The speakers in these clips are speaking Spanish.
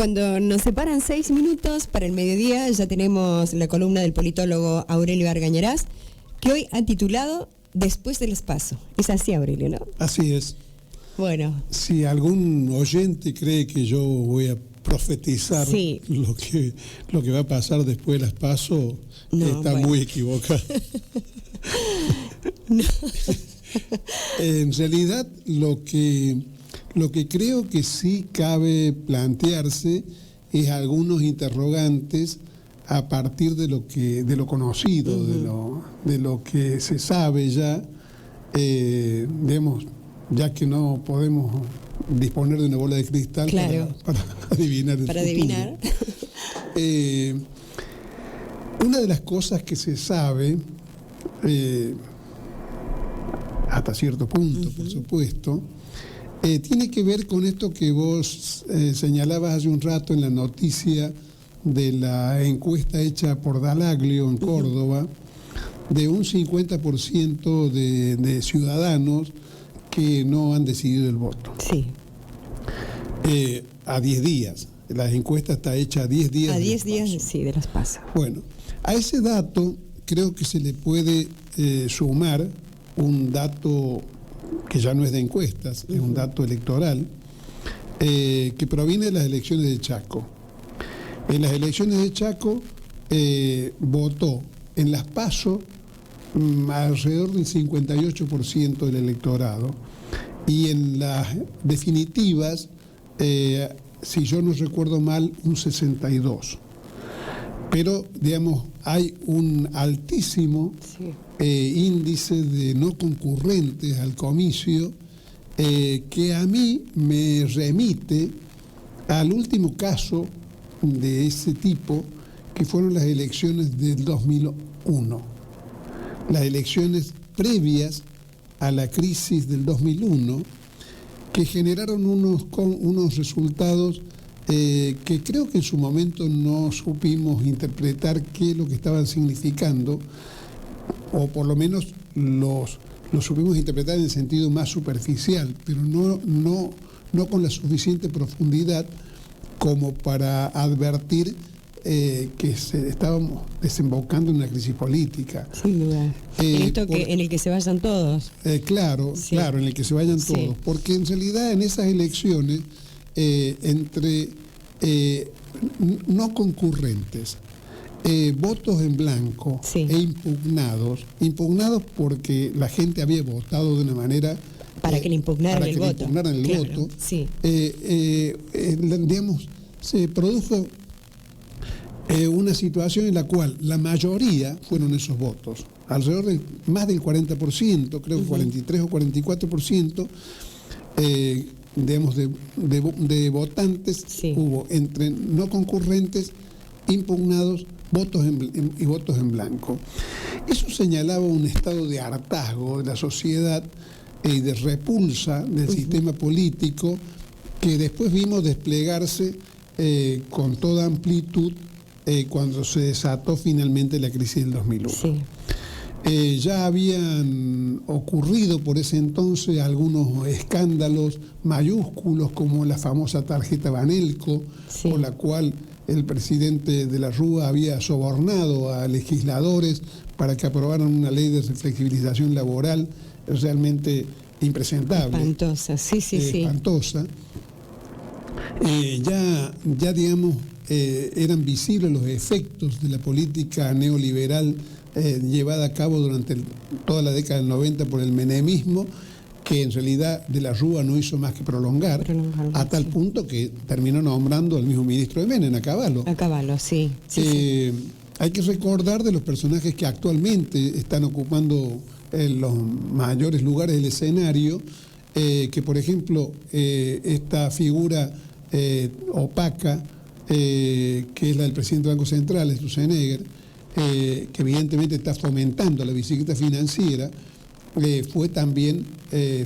Cuando nos separan 6 minutos para el mediodía, ya tenemos la columna del politólogo Aurelio Argañarás, que hoy ha titulado Después del PASO. Es así, Aurelio, ¿no? Así es. Bueno. Si algún oyente cree que yo voy a profetizar lo que va a pasar después de las PASO, está muy equivocado. No. En realidad, lo que creo que sí cabe plantearse es algunos interrogantes a partir de lo conocido, de lo que se sabe ya, digamos, ya que no podemos disponer de una bola de cristal para adivinar el futuro. Una de las cosas que se sabe, hasta cierto punto, por supuesto, tiene que ver con esto que vos señalabas hace un rato en la noticia de la encuesta hecha por Dalaglio en Córdoba, de un 50% de ciudadanos que no han decidido el voto. Sí. A 10 días. La encuesta está hecha a 10 días. A 10 días, sí, de las PASO. Bueno, a ese dato creo que se le puede sumar un dato que ya no es de encuestas, es un dato electoral, que proviene de las elecciones de Chaco. En las elecciones de Chaco votó en las PASO alrededor del 58% del electorado, y en las definitivas, si yo no recuerdo mal, un 62%. Pero, digamos, hay un altísimo índice de no concurrentes al comicio, que a mí me remite al último caso de ese tipo, que fueron las elecciones del 2001. Las elecciones previas a la crisis del 2001, que generaron unos resultados que creo que en su momento no supimos interpretar qué es lo que estaban significando, o por lo menos los supimos interpretar en el sentido más superficial, pero no con la suficiente profundidad como para advertir que estábamos desembocando en una crisis política. Sin duda. En el que se vayan todos. Claro, en el que se vayan todos. Porque en realidad en esas elecciones, entre no concurrentes, votos en blanco e impugnados porque la gente había votado de una manera para que le impugnaran el voto. Digamos, se produjo una situación en la cual la mayoría fueron esos votos, alrededor de más del 40%, creo que 43 o 44%, digamos, de votantes hubo entre no concurrentes, impugnados, y votos en blanco. Eso señalaba un estado de hartazgo de la sociedad y de repulsa del sistema político, que después vimos desplegarse con toda amplitud cuando se desató finalmente la crisis del 2001. Ya habían ocurrido por ese entonces algunos escándalos mayúsculos, como la famosa tarjeta Banelco, por la cual el presidente de la Rúa había sobornado a legisladores para que aprobaran una ley de flexibilización laboral realmente impresentable. Espantosa, espantosa. Ya digamos, eran visibles los efectos de la política neoliberal llevada a cabo durante toda la década del 90 por el menemismo, que en realidad de la Rúa no hizo más que prolongar a tal punto que terminó nombrando al mismo ministro de Menem, a Cavallo. Hay que recordar de los personajes que actualmente están ocupando los mayores lugares del escenario, que por ejemplo esta figura opaca, que es la del presidente del Banco Central, Sturzenegger, que evidentemente está fomentando la bicicleta financiera, fue también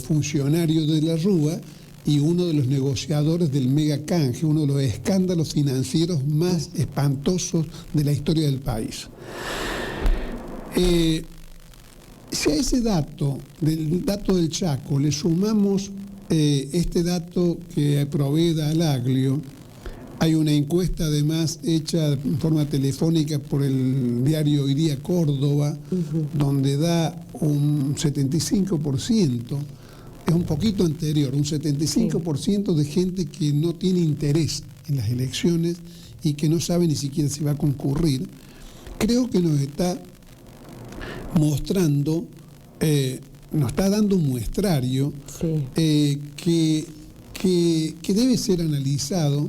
funcionario de la Rúa y uno de los negociadores del mega canje, uno de los escándalos financieros más espantosos de la historia del país. Si a ese dato del Chaco le sumamos este dato que provee Dalaglio, Hay una encuesta además hecha en forma telefónica por el diario Hoy Día Córdoba, donde da un 75%, es un poquito anterior, un 75% de gente que no tiene interés en las elecciones y que no sabe ni siquiera si va a concurrir. Creo que nos está mostrando, nos está dando un muestrario que debe ser analizado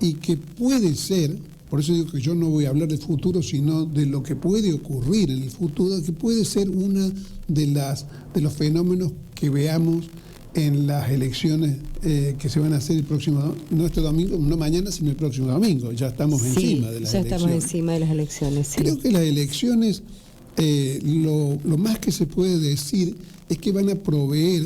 y que puede ser, por eso digo que yo no voy a hablar del futuro, sino de lo que puede ocurrir en el futuro, que puede ser una de los fenómenos que veamos en las elecciones que se van a hacer el próximo, no este domingo, no mañana, sino el próximo domingo. Ya estamos encima de las elecciones. Ya estamos encima de las elecciones. Sí. Creo que las elecciones, lo más que se puede decir es que van a proveer,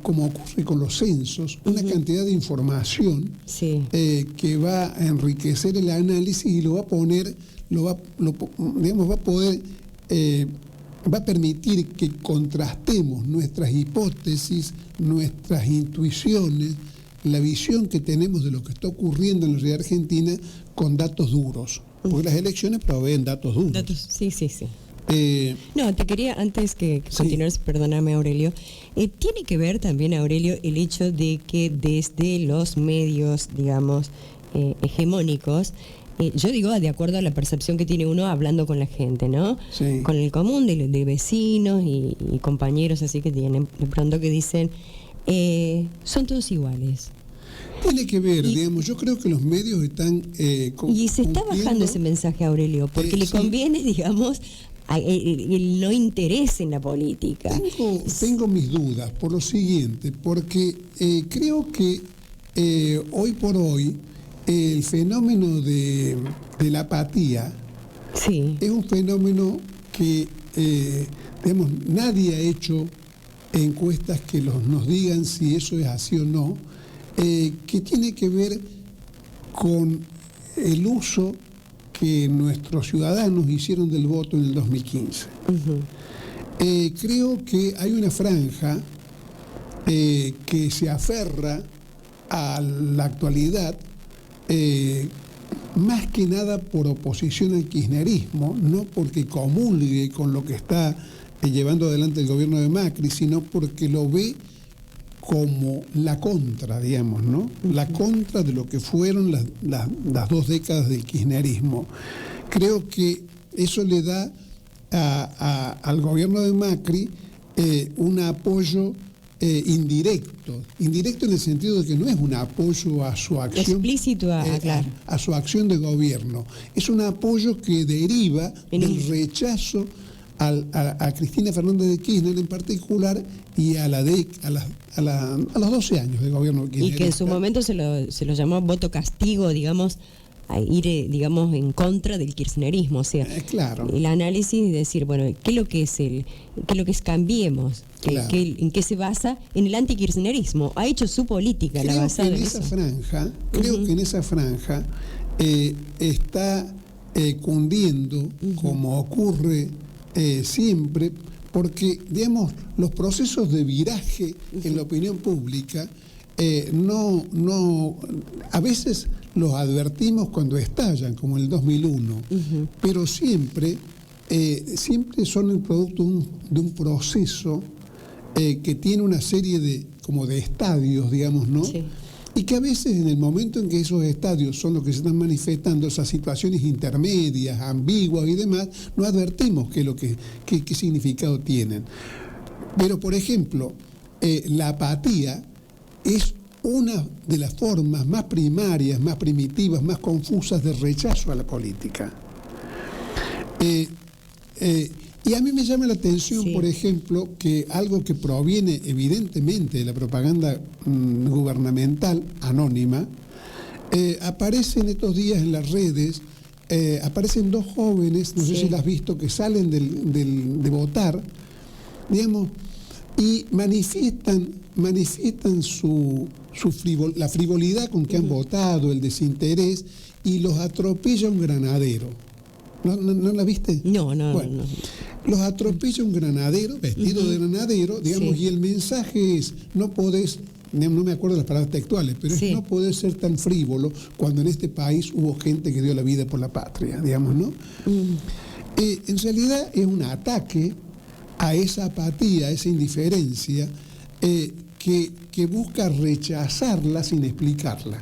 como ocurre con los censos, una cantidad de información que va a enriquecer el análisis y lo va a poner, va a permitir que contrastemos nuestras hipótesis, nuestras intuiciones, la visión que tenemos de lo que está ocurriendo en la sociedad argentina con datos duros. Porque las elecciones proveen datos duros. Sí. No, te quería, antes que continuaras, perdóname, Aurelio, tiene que ver también, Aurelio, el hecho de que desde los medios, digamos, hegemónicos, yo digo de acuerdo a la percepción que tiene uno hablando con la gente, ¿no? Sí. Con el común de vecinos y compañeros así que tienen de pronto que dicen, son todos iguales. Tiene que ver, digamos, yo creo que los medios están... y se está bajando ese mensaje, Aurelio, porque le conviene, digamos, el no interés en la política. Tengo mis dudas por lo siguiente, porque creo que hoy por hoy el fenómeno de la apatía es un fenómeno que, digamos, nadie ha hecho encuestas que nos digan si eso es así o no, que tiene que ver con el uso que nuestros ciudadanos hicieron del voto en el 2015. Creo que hay una franja que se aferra a la actualidad, más que nada por oposición al kirchnerismo, no porque comulgue con lo que está llevando adelante el gobierno de Macri, sino porque lo ve como la contra, digamos, ¿no? La contra de lo que fueron las 2 décadas del kirchnerismo. Creo que eso le da al gobierno de Macri un apoyo indirecto en el sentido de que no es un apoyo a su acción explícito a su acción de gobierno, es un apoyo que deriva del rechazo a Cristina Fernández de Kirchner en particular y a los 12 años de gobierno de Kirchner. Y que en su momento se lo llamó voto castigo, digamos, a ir, digamos, en contra del kirchnerismo. O sea, claro. El análisis de decir, bueno, ¿qué es lo que es Cambiemos? Claro. ¿En qué se basa? En el antikirchnerismo. Ha hecho su política, la basada en eso. Creo que en esa franja está cundiendo, como ocurre siempre, porque, digamos, los procesos de viraje en la opinión pública a veces los advertimos cuando estallan, como en el 2001, pero siempre son el producto de un proceso que tiene una serie de estadios, digamos, ¿no? Sí. Y que a veces en el momento en que esos estadios son los que se están manifestando, esas situaciones intermedias, ambiguas y demás, no advertimos qué significado tienen. Pero, por ejemplo, la apatía es una de las formas más primarias, más primitivas, más confusas de rechazo a la política. Y a mí me llama la atención, por ejemplo, que algo que proviene evidentemente de la propaganda gubernamental anónima, aparecen estos días en las redes, aparecen 2 jóvenes, no sé si las has visto, que salen de votar, digamos, y manifiestan la frivolidad con que han votado, el desinterés, y los atropella un granadero. ¿No la viste? No. Bueno, los atropella un granadero, vestido de granadero, digamos, y el mensaje es: no podés no me acuerdo las palabras textuales, pero es no poder ser tan frívolo cuando en este país hubo gente que dio la vida por la patria, digamos, ¿no? En realidad es un ataque a esa apatía, a esa indiferencia que busca rechazarla sin explicarla.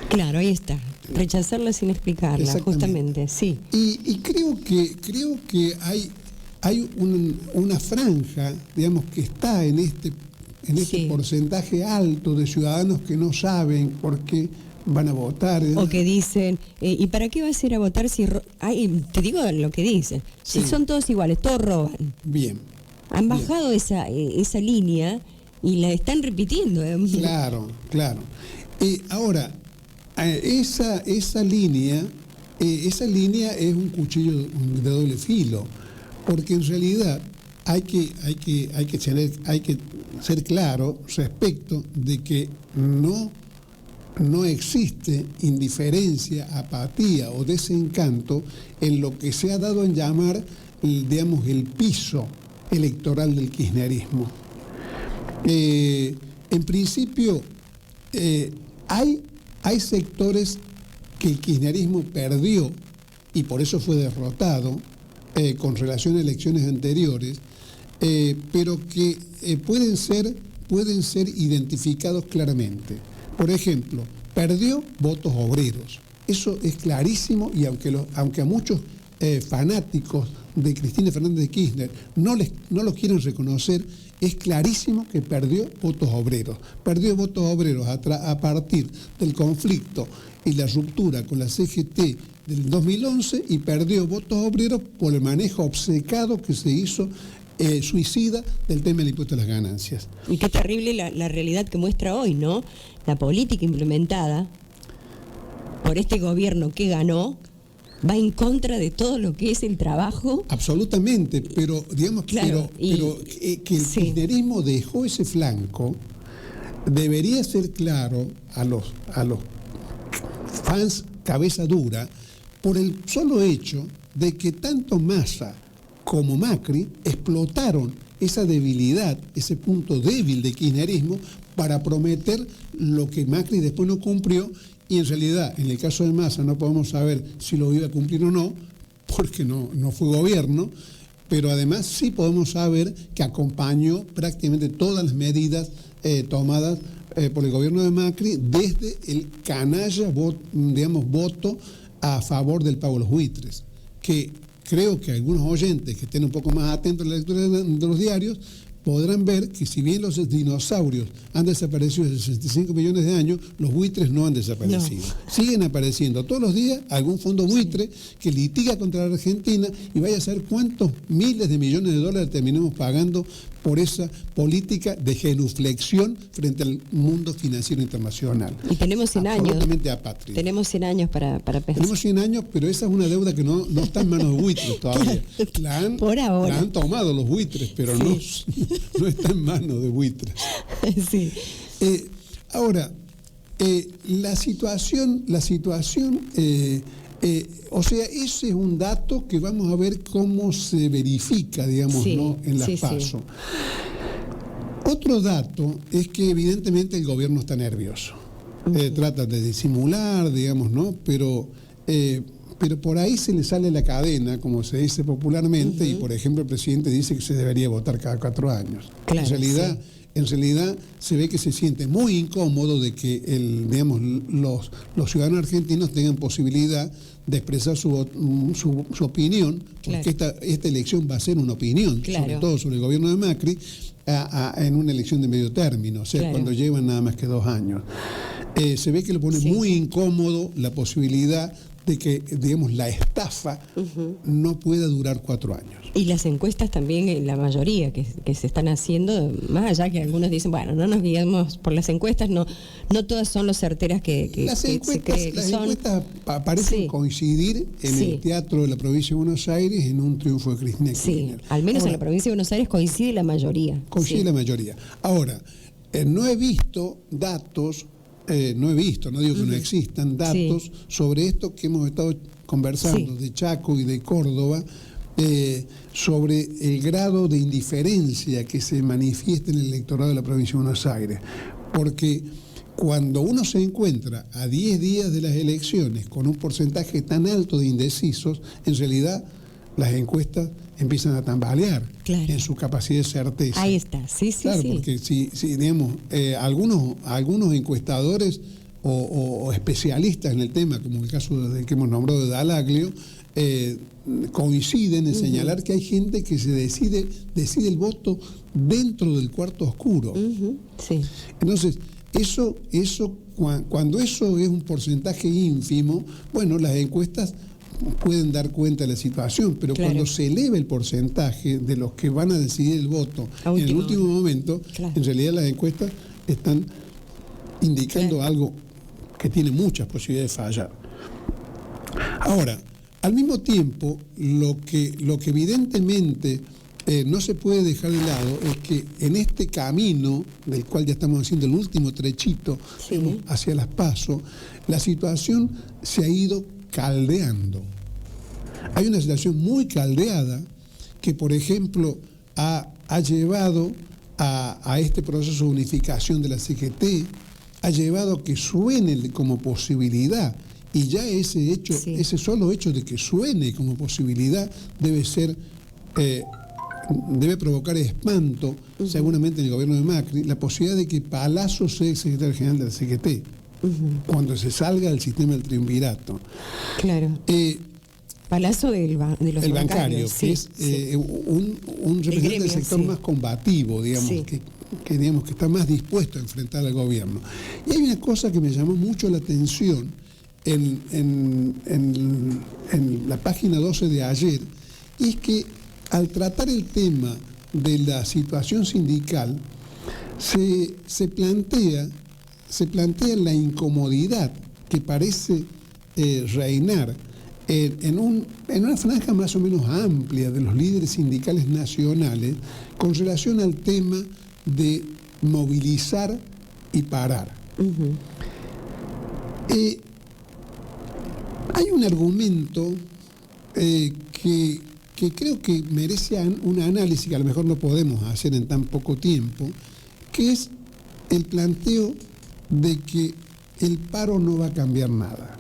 Claro, ahí está. Rechazarla sin explicarla, justamente, sí. Y creo que hay una franja, digamos, que está en este porcentaje alto de ciudadanos que no saben por qué van a votar. O que dicen, ¿y para qué vas a ir a votar si... te digo lo que dicen. Si son todos iguales, todos roban. Bien. Han bajado esa línea y la están repitiendo. Claro. Ahora, esa línea es un cuchillo de doble filo, porque en realidad hay que ser claro respecto de que no existe indiferencia, apatía o desencanto en lo que se ha dado en llamar, digamos, el piso electoral del kirchnerismo. En principio, hay sectores que el kirchnerismo perdió y por eso fue derrotado con relación a elecciones anteriores, pero que pueden ser identificados claramente. Por ejemplo, perdió votos obreros. Eso es clarísimo y aunque a muchos fanáticos de Cristina Fernández de Kirchner no lo quieren reconocer, es clarísimo que perdió votos obreros. Perdió votos obreros a partir del conflicto y la ruptura con la CGT del 2011 y perdió votos obreros por el manejo obcecado que se hizo suicida del tema del impuesto a las ganancias. Y qué terrible la realidad que muestra hoy, ¿no? La política implementada por este gobierno que ganó va en contra de todo lo que es el trabajo. Absolutamente, pero digamos que el kirchnerismo dejó ese flanco. Debería ser claro a los fans cabeza dura por el solo hecho de que tanto Massa como Macri explotaron esa debilidad, ese punto débil de kirchnerismo para prometer lo que Macri después no cumplió. Y en realidad, en el caso de Massa, no podemos saber si lo iba a cumplir o no, porque no fue gobierno, pero además sí podemos saber que acompañó prácticamente todas las medidas tomadas por el gobierno de Macri, desde el canalla voto a favor del pago de los buitres, que creo que algunos oyentes que estén un poco más atentos a la lectura de los diarios podrán ver que si bien los dinosaurios han desaparecido desde 65 millones de años, los buitres no han desaparecido. No. Siguen apareciendo todos los días algún fondo buitre que litiga contra la Argentina y vaya a saber cuántos miles de millones de dólares terminemos pagando por esa política de genuflexión frente al mundo financiero internacional. Y tenemos 100 años. Absolutamente apátrida. Tenemos 100 años para pensar. Tenemos 100 años, pero esa es una deuda que no está en manos de buitres todavía. Por ahora. La han tomado los buitres, pero no está en manos de buitres. Sí. Ahora, la situación, o sea, ese es un dato que vamos a ver cómo se verifica, digamos, ¿no? En las PASO. Otro dato es que evidentemente el gobierno está nervioso. Trata de disimular, digamos, ¿no? Pero por ahí se le sale la cadena, como se dice popularmente, y por ejemplo el presidente dice que se debería votar cada 4 años. Claro, en realidad se ve que se siente muy incómodo de que los ciudadanos argentinos tengan posibilidad de expresar su opinión, porque esta elección va a ser una opinión, sobre todo sobre el gobierno de Macri, en una elección de medio término, o sea, cuando llevan nada más que 2 años. Se ve que le pone muy incómodo la posibilidad de que, digamos, la estafa no pueda durar 4 años. Y las encuestas también, la mayoría que se están haciendo, más allá que algunos dicen, bueno, no nos guiamos por las encuestas, no todas son lo certeras que se cree que son. Las encuestas parecen coincidir en el teatro de la provincia de Buenos Aires en un triunfo de Cristina Kirchner. Sí, al menos en la provincia de Buenos Aires coincide la mayoría. Coincide la mayoría. Ahora, no he visto datos, no digo que no existan datos sobre esto que hemos estado conversando de Chaco y de Córdoba, sobre el grado de indiferencia que se manifiesta en el electorado de la provincia de Buenos Aires. porque cuando uno se encuentra a 10 días de las elecciones con un porcentaje tan alto de indecisos, en realidad las encuestas empiezan a tambalear en su capacidad de certeza. Ahí está, sí. Claro, porque si digamos, algunos encuestadores o especialistas en el tema, como el caso del que hemos nombrado de Dallaglio, coinciden en señalar que hay gente que se decide el voto dentro del cuarto oscuro. Sí. Entonces, cuando eso es un porcentaje ínfimo, bueno, las encuestas pueden dar cuenta de la situación, pero cuando se eleva el porcentaje de los que van a decidir el voto en el último momento, en realidad las encuestas están indicando algo que tiene muchas posibilidades de fallar. Ahora, al mismo tiempo, lo que evidentemente no se puede dejar de lado es que en este camino, del cual ya estamos haciendo el último trechito hacia las PASO, la situación se ha ido caldeando. Hay una situación muy caldeada que, por ejemplo, ha llevado a este proceso de unificación de la CGT, ha llevado a que suene como posibilidad, y ya ese hecho, ese solo hecho de que suene como posibilidad debe provocar espanto, seguramente en el gobierno de Macri, la posibilidad de que Palazzo sea el secretario general de la CGT, cuando se salga del sistema del triunvirato. Claro. Palazzo de los el bancario, que es un representante del sector más combativo, digamos, que digamos que está más dispuesto a enfrentar al gobierno. Y hay una cosa que me llamó mucho la atención en la página 12 de ayer, y es que al tratar el tema de la situación sindical, se plantea la incomodidad que parece reinar en una franja más o menos amplia de los líderes sindicales nacionales con relación al tema de movilizar y parar. Hay un argumento que creo que merece un análisis que a lo mejor no podemos hacer en tan poco tiempo, que es el planteo de que el paro no va a cambiar nada.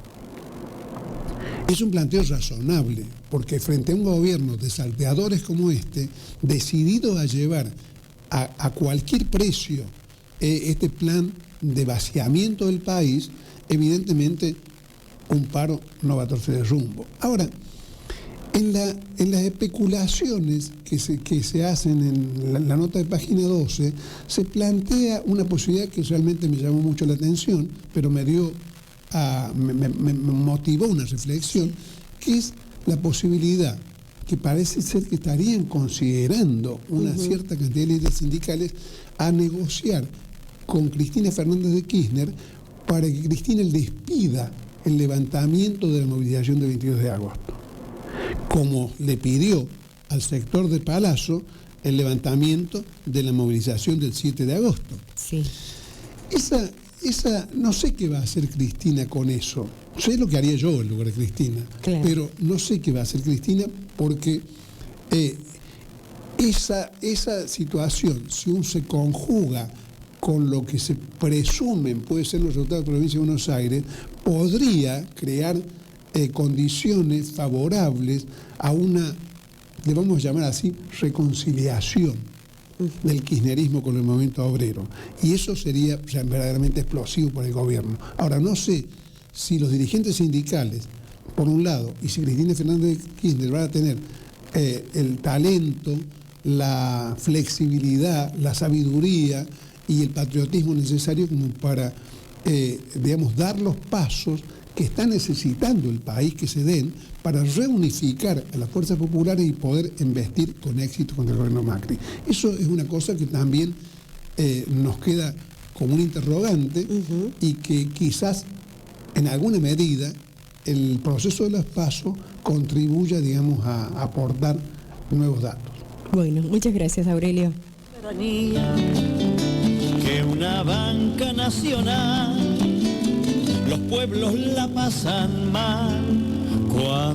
Es un planteo razonable, porque frente a un gobierno de salteadores como este, decidido a llevar a cualquier precio este plan de vaciamiento del país, evidentemente un paro no va a torcer el rumbo. Ahora, en las especulaciones que se hacen en la nota de página 12, se plantea una posibilidad que realmente me llamó mucho la atención, pero me motivó una reflexión, que es la posibilidad que parece ser que estarían considerando una cierta cantidad de líderes sindicales a negociar con Cristina Fernández de Kirchner para que Cristina les pida el levantamiento de la movilización del 22 de agosto, como le pidió al sector de Palazzo el levantamiento de la movilización del 7 de agosto. Sí. No sé qué va a hacer Cristina con eso. Sé lo que haría yo en lugar de Cristina, pero no sé qué va a hacer Cristina, porque esa situación, si uno se conjuga con lo que se presumen puede ser los resultados de la provincia de Buenos Aires, podría crear condiciones favorables a una, le vamos a llamar así, reconciliación del kirchnerismo con el movimiento obrero. Y eso sería verdaderamente explosivo para el gobierno. Ahora, no sé si los dirigentes sindicales, por un lado, y si Cristina Fernández de Kirchner van a tener el talento, la flexibilidad, la sabiduría y el patriotismo necesario como para, digamos, dar los pasos que está necesitando el país que se den para reunificar a las fuerzas populares y poder embestir con éxito contra el gobierno Macri. Eso es una cosa que también nos queda como un interrogante y que quizás en alguna medida el proceso de los pasos contribuya, digamos, a aportar nuevos datos. Bueno, muchas gracias, Aurelio. Que una banca nacional, los pueblos la pasan mal cuando